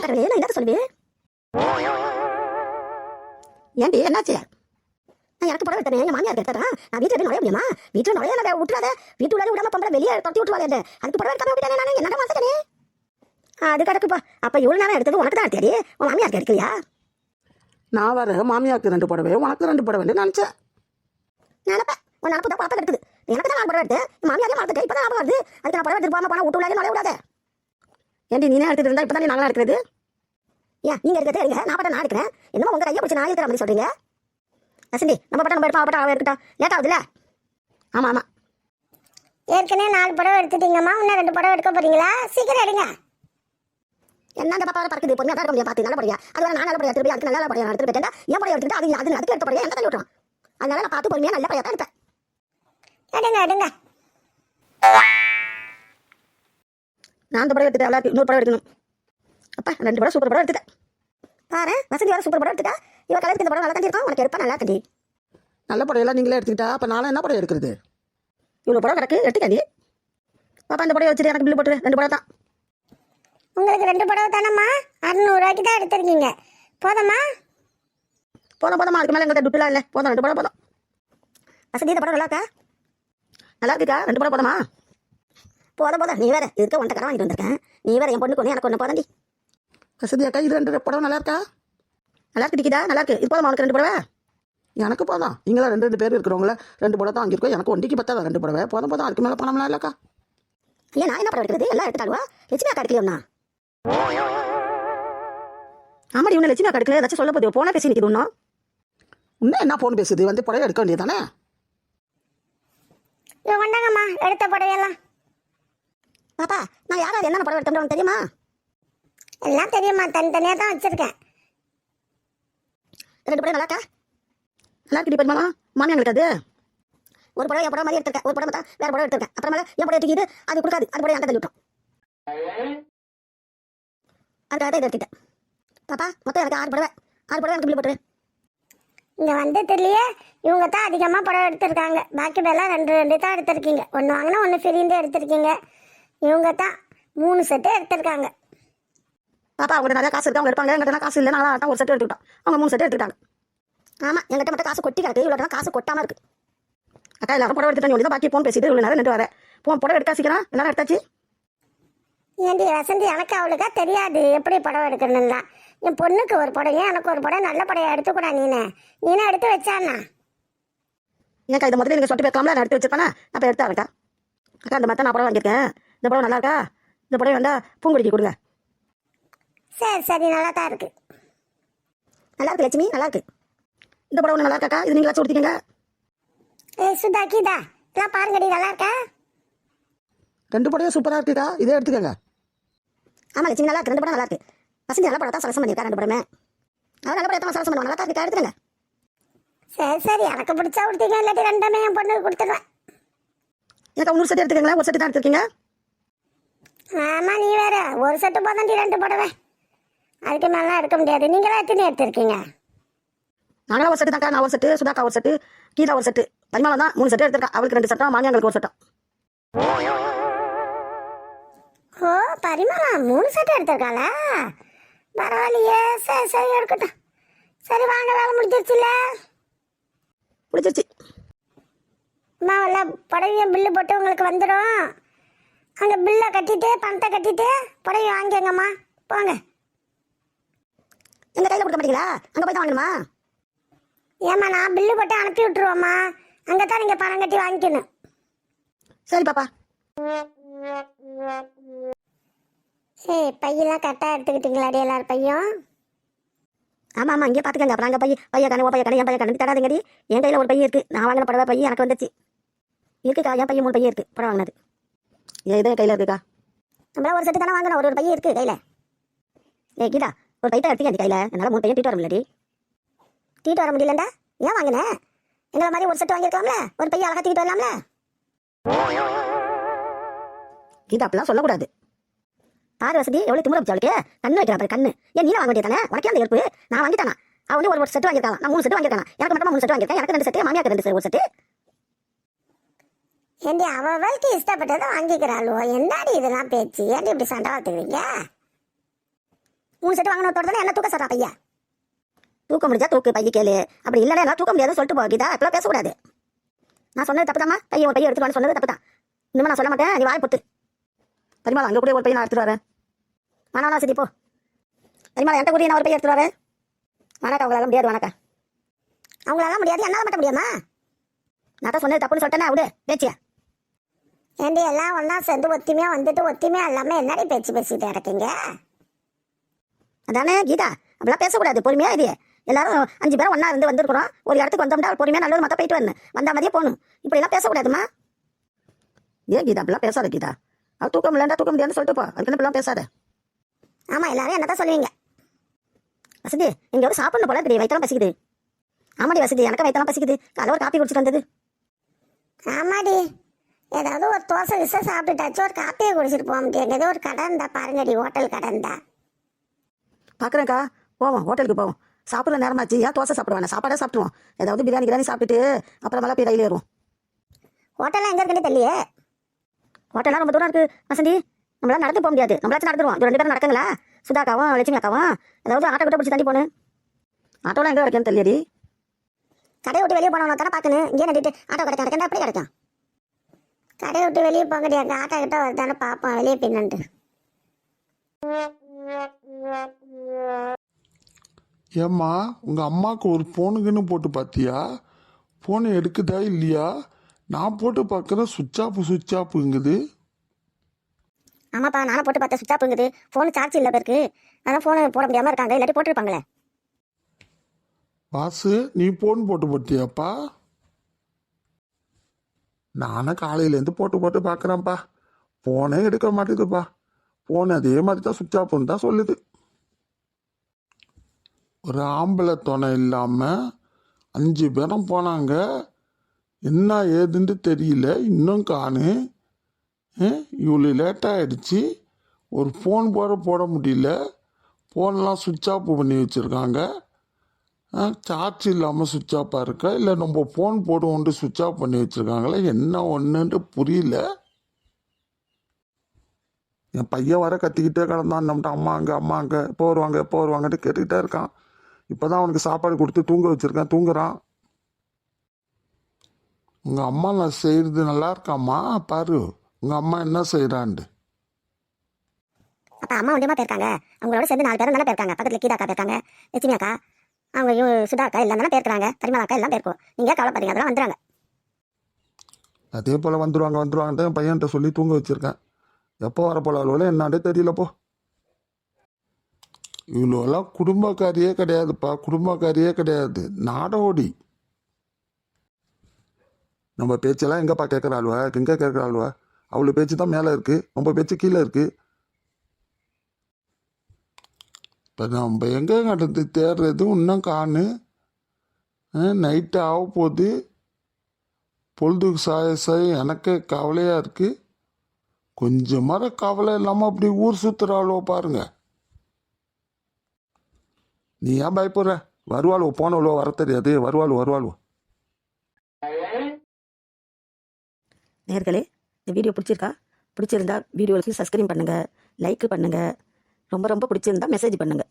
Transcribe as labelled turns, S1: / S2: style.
S1: பார்க்கறே நான் என்ன சொல்லுவே ஏண்டி என்னாச்சு நான் எனக்கு புடவை எடுத்தேன் என் மாமியார் எடுத்தேன் நான் வீட்டில் நுழைய முடியுமா வீட்டில் நுழைய நான் விட்டுறாத வீட்டுள்ள விடாம பொம்பளை வெளியே தொட்டி விட்டுருவாங்க அதுக்கு புடவை எடுக்காம விட்டானே நான் என்னடா மாத்தனே அது கிடக்குப்பா அப்போ இவ்வளோ நேரம் எடுத்தது உனக்கு தான் எடுத்தாடி உன் மாமியாருக்கு எடுக்கலையா
S2: நான் வர மாமியாருக்கு 2 புடவை உனக்கு 2 புடவைன்னு நினச்சேன்.
S1: நினப்பேன் உன் நினப்பு தான் பழக்கம் இருக்குது எனக்கு தான் நான் புடவை எடுத்து மாமியாரே மறந்துட்டேன் இப்போ தான் ஞாபகம் வருது அதுக்கு நான் புடவை எடுத்து போகாம போனால் விட்டு நுழைய விடாத ஏண்டி நீனே எடுத்துட்டு இருந்தா இப்போ தான் நாங்களாம் எடுக்கிறது ஏன் நீங்கள் எடுக்கிறது எடுங்க நான் பட்ட நான் எடுக்கிறேன் என்னமோ உங்கள் கையை பிடிச்சி நான் இருக்கிற மாதிரி சொல்கிறீங்க வசந்தி நம்ம பட்ட நம்ம எடுப்போம் அவ பட்ட அவள் எடுக்கட்டும் லேட் ஆகுதுல்ல ஆமாம் ஆமாம்
S3: ஏற்கனவே 4 புடவை எடுத்துட்டீங்கம்மா இன்னும் 2 புடவை எடுக்க போறீங்களா சீக்கிரம் எடுங்க
S1: என்ன அந்த பாப்பா பறக்குது பொறுமையாக தான் இருக்க பார்த்து நல்ல படியா அது நான் நல்ல படியா திருப்பி அதுக்கு நல்ல படியா எடுத்துட்டு போயிட்டேன் என் படியா எடுத்துட்டு அது அதுக்கு எடுத்த படியா என்ன தள்ளி விட்டுரும் அதனால நான் பார்த்து பொறுமையாக நல்ல படியா தான் எடுப்பேன்
S3: எடுங்க எடுங்க
S1: நான் அந்த படம் எடுத்துட்டேன் எல்லாத்தையும் 100 படம் எடுக்கணும் அப்பா 2 படம் சூப்பர் படம் எடுத்துட்டேன் பாரு வசந்தி வர சூப்பர் படம் எடுத்துட்டா இவன் கலருக்கு இந்த படம் நல்லா தான் இருக்கும் உனக்கு எடுப்பா நல்லா கண்டி
S2: நல்ல புடவையெல்லாம் நீங்களே எடுத்துக்கிட்டா அப்போ நானும் என்ன புடவை எடுக்கிறது?
S1: இவ்வளோ படம் கிடக்கு எடுத்துக்காண்டி பாப்பா இந்த படம் வச்சுட்டு எனக்கு பில்லு போட்டு 2 படம் தான்
S3: உங்களுக்கு 2 புடவை தானம்மா 600 ரூபாய்க்கு தான் எடுத்திருக்கீங்க போதுமா
S1: போதும் அதுக்கு மேலே எங்கள்கிட்ட துட்டுலாம் இல்லை போதும் 2 படம் போதும் வசந்தி இந்த படம் நல்லா இருக்கா நல்லா இருக்குக்கா 2 படம் போதுமா போதும் நீ வேற இதுக்கு 1 கடை வாங்கிட்டு வந்திருக்கேன் நீ வேற என் பொண்ணுக்கு ஒன்று எனக்கு ஒன்று போதண்டி
S2: வசதி அக்கா இது 2 புடவை நல்லா இருக்கா?
S1: நல்லா இருக்கு டிக்கிதா நல்லா இருக்கு இது போதும் உனக்கு 2 படம்
S2: எனக்கு போதும் நீங்களா 2 பேர் இருக்கிறவங்கள 2 புடவை தான் வாங்கியிருக்கோம் எனக்கு ஒண்டிக்கு பத்தாத 2 புடவை போதும் அதுக்கு மேலே பணம்லாம் இல்லைக்கா.
S1: ஐயா நான் என்ன படம் எடுக்கிறது எல்லாம் எடுத்துட்டாலுவா லட்சுமி அக்கா எடுக்கலையா ஆமாடி இன்னும் லட்சுமி அக்கா எடுக்கல ஏதாச்சும் சொல்ல போதும் போனா பேசி நிற்கிது இன்னும்
S2: இன்னும் என்ன ஃபோன் பேசுது வந்து புடவை எடுக்க வேண்டியது தானே?
S3: இவன் கொண்டாங்கம்மா எடுத்த புடவையெல்லாம்
S1: பாப்பா நான் யாராவது என்னென்ன படம் எடுத்தோம் தெரியுமா
S3: எல்லாம் தெரியுமா தனித்தனியாக தான் வச்சுருக்கேன்
S1: 2 படம் நல்லா இருக்கா நல்லா இருக்கு பெருமாளா மாமியாங்களுக்கு அது ஒரு படம் என் படம் மாதிரி எடுத்திருக்கேன் ஒரு படம் தான் வேற படம் எடுத்திருக்கேன் அப்புறமேல என் படம் எடுத்துக்கிட்டு அது கொடுக்காது அது படம் என்கிட்ட தள்ளி விட்டோம் அதுக்காக தான் இதை எடுத்துக்கிட்டேன் பாப்பா மொத்தம் எனக்கு 6 படம் எனக்கு பில்லு போட்டுரு
S3: இங்கே வந்ததுலேயே இவங்க தான் அதிகமாக புடவை எடுத்திருக்காங்க பாக்கி பேர்லாம் 2 தான் எடுத்திருக்கீங்க ஒன்று வாங்கினா ஒன்று ஃப்ரீந்து எடுத்திருக்கீங்க இவங்க தான் 3 செட்டு எடுத்திருக்காங்க
S1: பாப்பா அவங்க நிறைய காசு இருக்கு அவங்க எடுப்பாங்க எங்கிட்ட காசு இல்லை நான் தான் ஒரு செட்டு எடுத்துக்கிட்டோம் அவங்க 3 செட்டு எடுத்துக்கிட்டாங்க ஆமாம் எங்கிட்ட மட்டும் காசு கொட்டி கிடக்கு இவ்வளோ காசு கொட்டாமல் இருக்கு அக்கா எல்லாரும் புடவை எடுத்துட்டு சொல்லி தான் பாக்கி ஃபோன் பேசிட்டு இவ்வளோ நேரம் நின்று வரேன் புடவை எடுக்க சீக்கிரம் எல்லாரும் எடுத்தாச்சு
S3: ஏண்டி வசந்தி எனக்கு அவளுக்கா தெரியாது எப்படி புடவை எடுக்கணும்னா என் பொண்ணுக்கு ஒரு புடவை எனக்கு ஒரு புடவை நல்ல புடவை எடுத்துக்கூடா நீனே எடுத்து வச்சாண்ணா
S1: ஏன்க்கா இதை முதல்ல நீங்கள் சொட்டு வைக்கலாம்ல நான் எடுத்து வச்சிருப்பேனா அப்போ எடுத்தா இருக்கா அக்கா இந்த மாதிரி நான் புடவை வாங்கியிருக்கேன் இந்த புடவை நல்லா இருக்கா இந்த புடவை வந்தால் பூங்குடிக்கு கொடுங்க
S3: சரி நல்லா தான் இருக்கு
S1: நல்லா இருக்கு லட்சுமி நல்லா இருக்கு இந்த புடவை நல்லா இருக்காக்கா இது நீங்களாச்சும் கொடுத்தீங்க
S3: சுதா கீதா எல்லாம் பாருங்கடி நல்லா இருக்கா
S2: 2 புடவை சூப்பராக இருக்குக்கா இதே எடுத்துக்கங்க.
S1: ஆமாம் லட்சுமி நல்லா இருக்கு 2 படம் நல்லா இருக்கு வசந்தி நல்ல படம் தான் சலசம் பண்ணியிருக்கா 2 படமே அவன் நல்ல படம் தான் சலசம் பண்ணுவான் நல்லா தான் இருக்கா எடுத்துக்கங்க
S3: சரி எனக்கு பிடிச்சா கொடுத்தீங்க இல்லாட்டி 2மே என் பொண்ணுக்கு கொடுத்துருவேன்
S1: எனக்கு 100 செட்டு எடுத்துக்கங்களா ஒரு செட்டு தான் எடுத்துருக்கீங்க
S3: ஆமாம் நீ வேற ஒரு செட்டு போதாண்டி 2 புடவை அதுக்கு மேலாம் எடுக்க முடியாது நீங்களா எத்தனை எடுத்திருக்கீங்க
S1: நாங்களாம் ஒரு செட்டு தான்க்கா நான் ஒரு செட்டு சுதாக்கா ஒரு செட்டு கீதா ஒரு செட்டு பரிமாளம் தான் 3 செட்டு எடுத்திருக்கா அவளுக்கு 2 செட்டம் மாமியாங்களுக்கு ஒரு செட்டம்
S3: ஓ பரிமளா 3 செட்டு எடுத்திருக்காளா பரவாயில்லையே சரி எடுக்கட்டும் சரி வாங்க வேலை முடிஞ்சிருச்சுல்ல
S1: பிடிச்சிருச்சு
S3: அம்மா இல்லை புடவையும் பில்லு போட்டு உங்களுக்கு வந்துடும் அங்கே பில்லை கட்டிட்டு பணத்தை கட்டிட்டு புடவை வாங்கிக்கங்கம்மா போங்க
S1: எங்கள் கையில் கொடுக்க மாட்டீங்களா அங்கே போய் தான் வாங்கணுமா
S3: ஏம்மா நான் பில்லு போட்டு அனுப்பி விட்டுருவோம்மா அங்கே தான் நீங்கள் பணம் கட்டி வாங்கிக்கணும்
S1: சரி பாப்பா
S3: சரி பையெல்லாம் கரெக்டாக எடுத்துக்கிட்டீங்களாடி எல்லாரும் பையும்
S1: ஆமாம் இங்கே பார்த்துக்கங்க அப்புறம் அங்கே பைய கணக்கு பைய கணக்கு என் பைய கணக்கு தராதுங்கடி என் கையில் ஒரு பையன் இருக்குது நான் வாங்கின புடவை பையன் எனக்கு வந்துச்சு இருக்குக்கா என் பையன் 3 பையன் இருக்குது புடவை வாங்கினது ஏன் இதே கையில் இருக்குக்கா நம்மளா ஒரு செட்டு தானே வாங்கணும் ஒரு பையன் இருக்குது கையில் கீதா ஒரு பையன் எடுத்துக்க கையில் என்னால் 3 பையன் தீட்டு வர முடியலடி தீட்டு வர முடியலண்டா ஏன் வாங்கினேன் எங்களை மாதிரி ஒரு செட்டு வாங்கியிருக்கலாம்ல ஒரு பையன் அழகா தூக்கிட்டு வரலாம்ல கீதா அப்படிலாம் சொல்லக்கூடாது பாரு வசதி எவ்வளோ திமுறை அவளுக்கு கண்ணு வைக்கிறா பாரு கண்ணு ஏன் நீல வாங்க வேண்டியதானே உனக்கே அந்த எடுப்பு நான் வாங்கிட்டானா அவனே ஒரு செட்டு வாங்கியிருக்கான் நான் 3 செட்டு வாங்கியிருக்கான் எனக்கு மட்டும் 3 செட்டு வாங்கியிருக்கேன் எனக்கு 2 செட்டு மாமியாக்கு 2 ஒரு செட்டு
S3: ஏண்டி அவளுக்கு இஷ்டப்பட்டதை வாங்கிக்கிறாளோ என்னடி இதெல்லாம் பேச்சு ஏன்டி இப்படி சண்டை வளர்த்துக்கிறீங்க 3 செட்டு வாங்கின தோட்டத்தில் என்ன தூக்க சொல்கிறா பையன்?
S1: தூக்க முடிஞ்சா தூக்கு பைய கேளு. அப்படி இல்லைன்னா எல்லாம் தூக்க முடியாதுன்னு சொல்லிட்டு போ கீதா. இப்பெல்லாம் பேசக்கூடாது. நான் சொன்னது தப்பு தாம்மா. பையன் ஒரு பையன் எடுத்துட்டு சொன்னது தப்பு தான். இன்னும் நான் சொல்ல மாட்டேன். நீ வாய் பொத்து. பரிமாளம் அங்கே கூட ஒரு பையன் நான் எடுத்துட்டு வரேன். வேணா சரி போ. பரிமாளம் என்கிட்ட கூட நான் ஒரு பையன் எடுத்துட்டு வரேன். வணக்கம். அவங்களால முடியாது. வணக்கம்.
S3: அவங்களால முடியாது, என்னால் மட்டும் முடியுமா?
S1: நான் தான் சொன்னது தப்புன்னு சொல்லிட்டேனே. விடு பேச்சியா.
S3: ஏண்டி எல்லாம் ஒன்றா சேர்ந்து ஒத்துமையாக வந்துட்டு ஒத்துமையாக இல்லாமல் என்னடி பேச்சு பேசிட்டு இருக்கீங்க?
S1: அதானே கீதா. அப்படிலாம் பேசக்கூடாது. பொறுமையா இது. எல்லாரும் 5 பேரும் ஒன்றா இருந்து வந்திருக்கிறோம். ஒரு இடத்துக்கு வந்தோம்னா பொறுமையாக நல்லது மற்ற போயிட்டு வரணும். வந்த மாதிரியே போகணும். இப்படிலாம் பேசக்கூடாதுமா. ஏன் கீதா அப்படிலாம் பேசாத கீதா. அவள் தூக்கம் இல்லைண்டா தூக்க முடியாதுன்னு சொல்லிட்டு போ. அதுக்குன்னு இப்படிலாம் பேசாத.
S3: ஆமாம், எல்லாரும் என்ன தான் சொல்லுவீங்க.
S1: வசதி இங்கே ஒரு சாப்பிடணும் போல தெரியும். வயிற்றெல்லாம் பசிக்குது. ஆமாடி வசதி, எனக்கு வயிற்றெல்லாம் பசிக்குது. காலை ஒரு காப்பி குடிச்சிட்டு வந்தது.
S3: ஆமாடி, ஏதாவது ஒரு தோசை விஷம் சாப்பிட்டுட்டாச்சு, ஒரு காப்பியை குடிச்சிட்டு போக முடியாது. ஏதோ ஒரு கடை இருந்தா பாருங்கடி, ஹோட்டல் கடை இருந்தா.
S1: பார்க்குறேன்க்கா. போவோம், ஹோட்டலுக்கு போவோம். சாப்பிட்ற நேரமாச்சு. ஏன் தோசை சாப்பிடுவானே, சாப்பாடே சாப்பிடுவோம். ஏதாவது பிரியாணி சாப்பிட்டுட்டு அப்புறமெல்லாம் போய் ரயில் ஏறுவோம்.
S3: ஹோட்டல்லாம் எங்கே இருக்குன்னு தெரியலையே.
S1: ஹோட்டல்லாம் ரொம்ப தூரம் இருக்குது வசந்தி. நம்மளால நடந்து போக முடியாது. நம்மளாச்சும் நடந்துருவோம். 2 பேரும் நடக்குங்களா? சுதாக்காவும் லட்சுமி அக்காவும் ஏதாவது ஆட்டோ கிட்ட பிடிச்சி தாண்டி போகணும். ஆட்டோலாம் எங்கே கிடைக்குன்னு தெரியலடி.
S3: கடையை விட்டு வெளியே போனவங்க தானே பார்க்கணும். இங்கே நட்டிட்டு ஆட்டோ கிடைக்கும் அப்படி கிடைக்கும். கடையை விட்டு வெளியே போங்கடி, அங்கே ஆட்டோ கிட்ட வருதானே பார்ப்போம் வெளியே பின்னன்ட்டு.
S4: ஏம்மா உங்கள் அம்மாவுக்கு ஒரு ஃபோனுக்குன்னு போட்டு பார்த்தியா? ஃபோனை எடுக்குதா இல்லையா? நான் போட்டு பார்க்குறேன் சுவிட்ச் ஆஃபுங்குது.
S1: ஆமாப்பா, நானும் போட்டு பார்த்தேன். சுவிட்ச் ஆஃப்ங்குது. ஃபோன் சார்ஜ் இல்லை பேருக்கு. அதான் ஃபோனை போட முடியாமல் இருக்காங்க. இல்லாட்டி போட்டுருப்பாங்களே.
S4: வாசு, நீ ஃபோன் போட்டு போட்டியாப்பா? நானும் காலையிலேருந்து போட்டு பார்க்குறேன்ப்பா. ஃபோனே எடுக்க மாட்டேதுப்பா. ஃபோன் அதே மாதிரி தான் சுவிட்ச் ஆஃப்னு தான் சொல்லுது. ஒரு ஆம்பளை துணை இல்லாமல் 5 பேரும் போனாங்க. என்ன ஏதுன்னு தெரியல, இன்னும் காணு. இவ்வளோ லேட்டாகிடுச்சு. ஒரு ஃபோன் போட முடியல. ஃபோன்லாம் சுவிட்ச் ஆஃப் பண்ணி வச்சுருக்காங்க. சார்ஜ் இல்லாமல் சுவிட்ச் ஆஃபாக இருக்கா, இல்லை நம்ம ஃபோன் போடுவோன்ட்டு சுவிட்ச் ஆஃப் பண்ணி வச்சுருக்காங்களா, என்ன ஒன்றுன்ட்டு புரியல. என் பையன் வர கத்திக்கிட்டே கிடந்தான். நம்மகிட்ட அம்மா அங்கே எப்போ வருவாங்கன்ட்டு கேட்டுக்கிட்டே இருக்கான். இப்போ தான் அவனுக்கு சாப்பாடு கொடுத்து தூங்க வச்சுருக்கேன். தூங்குறான். உங்கள் அம்மா நான் செய்கிறது நல்லா இருக்காம்மா? பாரு உங்கள் அம்மா என்ன செய்கிறான்ட்டு.
S1: அப்போ அம்மா ஒண்டியமாக போயிருக்காங்க. அவங்களோட சேர்ந்து 4 பேரும் தானே போயிருக்காங்க. பக்கத்தில் கீதா அக்கா போயிருக்காங்க, லட்சுமி அக்கா, அவங்க சுதா அக்கா எல்லாம் தானே போயிருக்காங்க. பரிமளா அக்கா எல்லாம் போயிருக்கோம். நீங்கள் கவலைப்படுறீங்க, அதெல்லாம் வந்துடுறாங்க.
S4: அதே போல் வந்துடுவாங்கன்ட்டு என் பையன்கிட்ட சொல்லி தூங்க வச்சுருக்கேன். எப்போ வர போல அவ்வளோ என்னாண்டே தெரியலப்போ. இவ்வளோலாம் குடும்பக்காரியே கிடையாதுப்பா. குடும்பக்காரியே கிடையாது, நாடோடி. நம்ம பேச்செல்லாம் எங்கேப்பா கேட்குறாளுவா? எங்கே கேட்குறாளுவா? அவ்வளோ பேச்சு தான் மேலே இருக்குது, நம்ம பேச்சு கீழே இருக்குது. இப்போ நம்ம எங்கே கடந்து தேடுறது? இன்னும் காணு. நைட்டு ஆக போகுது. பொழுதுக்கு சாய எனக்கு கவலையாக இருக்குது. கொஞ்சமாக கவலை இல்லாமல் அப்படி ஊர் சுற்றுறாளோ பாருங்க. நீ ஏன் பயப்படுற? வருவாளோ, போனவளோ வர தெரியாது. வருவாளோ.
S1: நேர்களே, இந்த வீடியோ பிடிச்சிருந்தா வீடியோவுக்கு சப்ஸ்கிரைப் பண்ணுங்கள், லைக் பண்ணுங்கள். ரொம்ப பிடிச்சிருந்தா மெசேஜ் பண்ணுங்கள்.